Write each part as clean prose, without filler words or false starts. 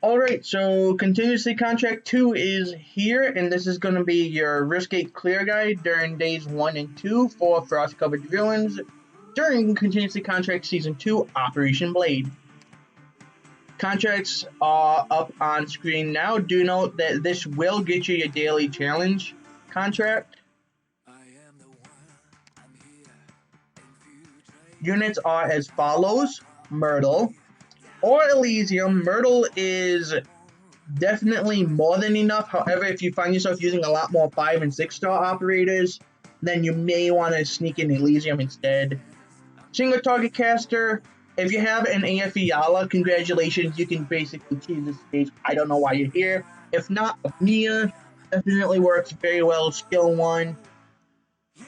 Alright, so Contingency Contract 2 is here, and this is going to be your Riskgate Clear Guide during days 1 and 2 for Frost-Covered Ruins during Contingency Contract Season 2 Operation Blade. Contracts are up on screen now. Do note that this will get you your daily challenge contract. Units are as follows: Myrtle or Elysium. Myrtle is definitely more than enough. However, if you find yourself using a lot more 5 and 6-star operators, then you may want to sneak in Elysium instead. Single target caster. If you have an AFE Yala, congratulations, you can basically choose this stage. I don't know why you're here. If not, Mia definitely works very well. Skill 1. You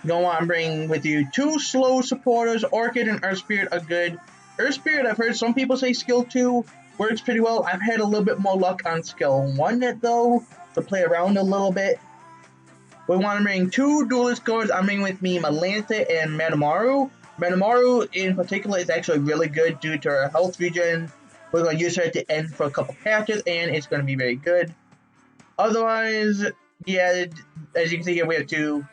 don't want to bring with you 2 slow supporters. Orchid and Earth Spirit are good. Earth Spirit, I've heard some people say skill 2 works pretty well. I've had a little bit more luck on skill 1 though, to play around a little bit. We want to bring 2 duelist cards. I'm bringing with me Malantha and Metamaru. Metamaru in particular is actually really good due to her health regen. We're going to use her at the end for a couple patches, and it's going to be very good. Otherwise, yeah, as you can see here, we have 2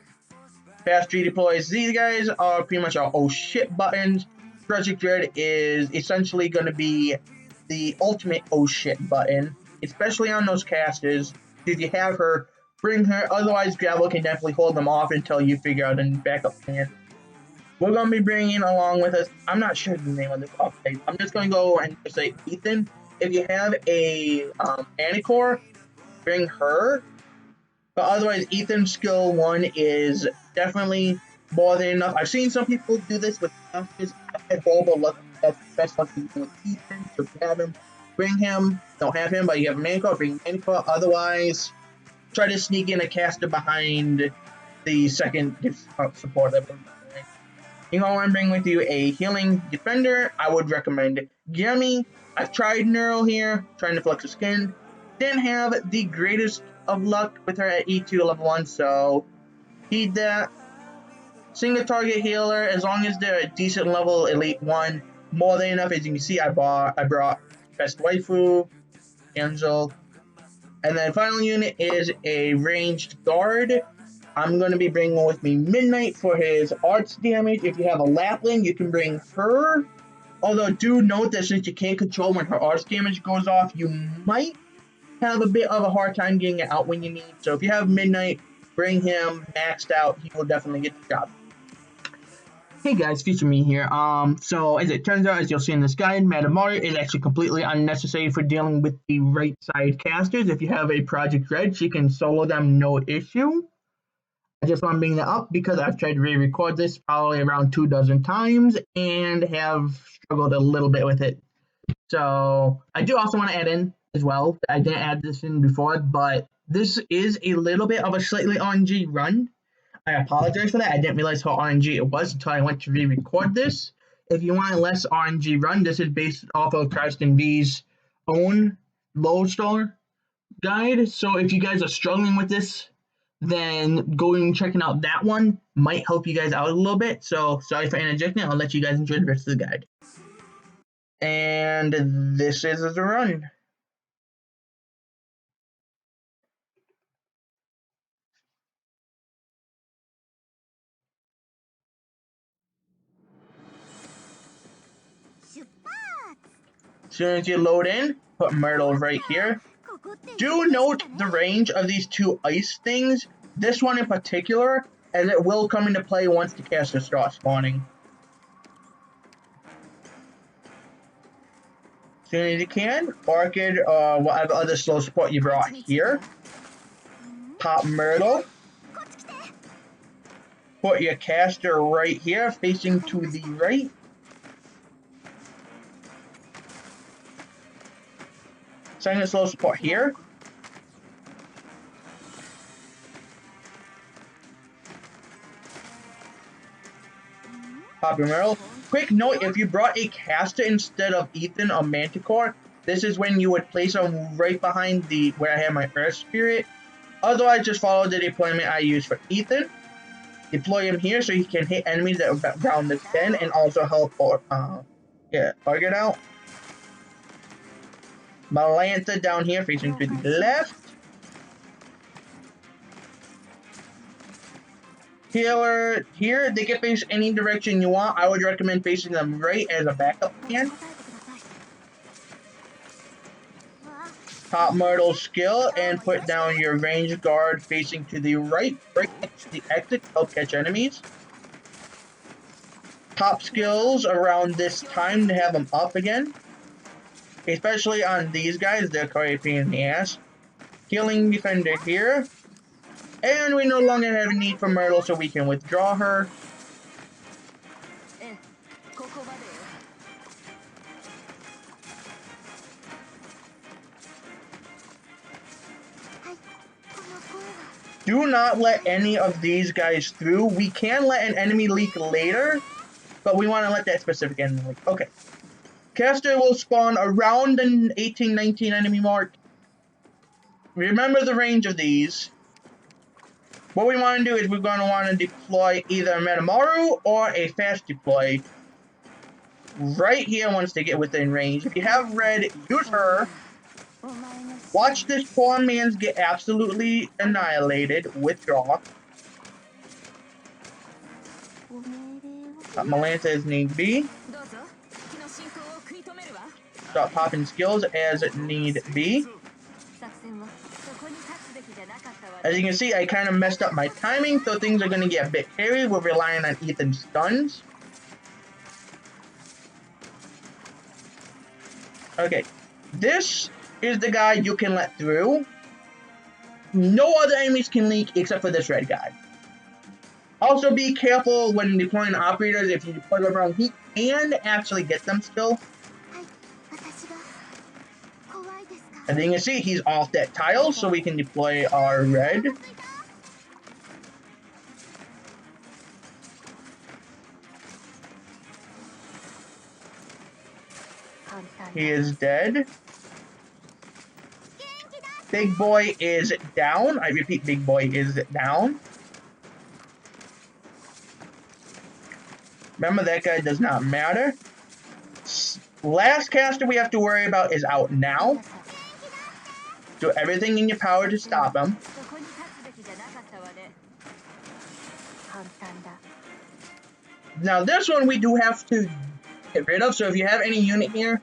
fast redeploys. These guys are pretty much our oh shit buttons. Projekt Red is essentially going to be the ultimate oh shit button, especially on those casters. If you have her, bring her. Otherwise, Gravel can definitely hold them off until you figure out a backup plan. We're going to be bringing along with us, I'm not sure the name of this. Okay, I'm just going to go and say Ethan. If you have a Anicore, bring her. But otherwise, Ethan's skill 1 is definitely more than enough. I've seen some people do this with casters. I've had horrible luck. That's best luck with Ethan. So if you have him, bring him. Don't have him, but you have a Anicore, bring Anicore. Otherwise, try to sneak in a caster behind the second support level. You know, I'm bringing with you a healing defender. I would recommend Yummy. I've tried Neural here, trying to flex her skin. Didn't have the greatest of luck with her at E2 level 1, so heed that. Single target healer, as long as they're a decent level elite 1, more than enough. As you can see, I brought Best Waifu, Angel, and then final unit is a ranged guard. I'm going to be bringing with me Midnight for his arts damage. If you have a Lapland, you can bring her. Although do note that since you can't control when her arts damage goes off, you might have a bit of a hard time getting it out when you need. So if you have Midnight, bring him maxed out. He will definitely get the job. Hey guys, Future Me here. So as it turns out, as you'll see in this guide, Metamaru is actually completely unnecessary for dealing with the right side casters. If you have a Projekt Red, she can solo them no issue. I just want to bring that up because I've tried to re-record this probably around 24 times and have struggled a little bit with it. So I do also want to add in as well, I didn't add this in before, but this is a little bit of a slightly RNG run. I apologize for that. I didn't realize how RNG it was until I went to re-record this. If you want a less RNG run, this is based off of Karsten V's own Lodestar guide. So if you guys are struggling with this, then going and checking out that one might help you guys out a little bit. So sorry for interjecting. I'll let you guys enjoy the rest of the guide. And this is the run. As soon as you load in, put Myrtle right here. Do note the range of these 2 ice things. This one in particular, as it will come into play once the caster starts spawning. As soon as you can, Orchid or whatever other slow support you brought here. Pop Myrtle. Put your caster right here, facing to the right. Second slow support here. Pop your Myrtle. Quick note, if you brought a caster instead of Ethan or Manticore, this is when you would place them right behind the where I have my Earth Spirit. Otherwise, just follow the deployment I use for Ethan. Deploy him here so he can hit enemies that are around this bend and also help get target out. Malantha down here facing to the left. Healer here, they can face any direction you want. I would recommend facing them right as a backup plan. Top Myrtle skill and put down your range guard facing to the right next to the exit to help catch enemies. Top skills around this time to have them up again. Especially on these guys, they're quite a pain in the ass. Healing defender here. And we no longer have a need for Myrtle, so we can withdraw her. Do not let any of these guys through. We can let an enemy leak later, but we want to let that specific enemy leak. Okay. Caster will spawn around an 18-19 enemy mark. Remember the range of these. What we want to do is we're going to want to deploy either a Metamaru or a fast deploy right here once they get within range. If you have red, use her. Watch this poor man's get absolutely annihilated. Withdraw. Malantha as need be. Start popping skills as need be. As you can see, I kind of messed up my timing, so things are going to get a bit hairy. We're relying on Ethan's stuns. Okay, this is the guy you can let through. No other enemies can leak except for this red guy. Also be careful when deploying operators. If you deploy them around, he can actually get them still. And then you can see he's off that tile, so we can deploy our red. He is dead. Big boy is down. I repeat, big boy is down. Remember, that guy does not matter. Last caster we have to worry about is out now. Do everything in your power to stop him. Now this one we do have to get rid of, so if you have any unit here,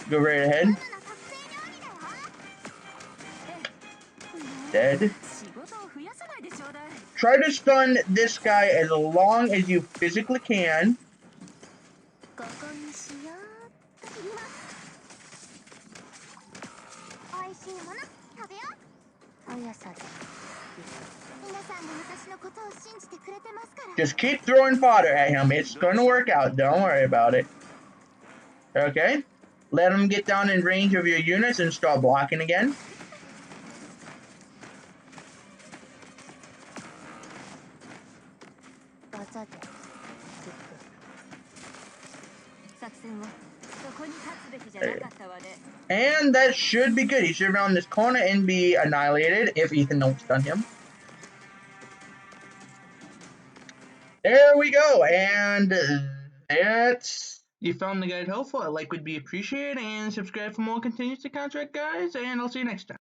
go right ahead. Dead. Try to stun this guy as long as you physically can. Just keep throwing fodder at him. It's going to work out. Don't worry about it. Okay. Let him get down in range of your units and start blocking again. And that should be good. He should round this corner and be annihilated if Ethan don't stun him. There we go, and that's... You found the guide helpful. A like would be appreciated, and subscribe for more Contingency Contract, guys, and I'll see you next time.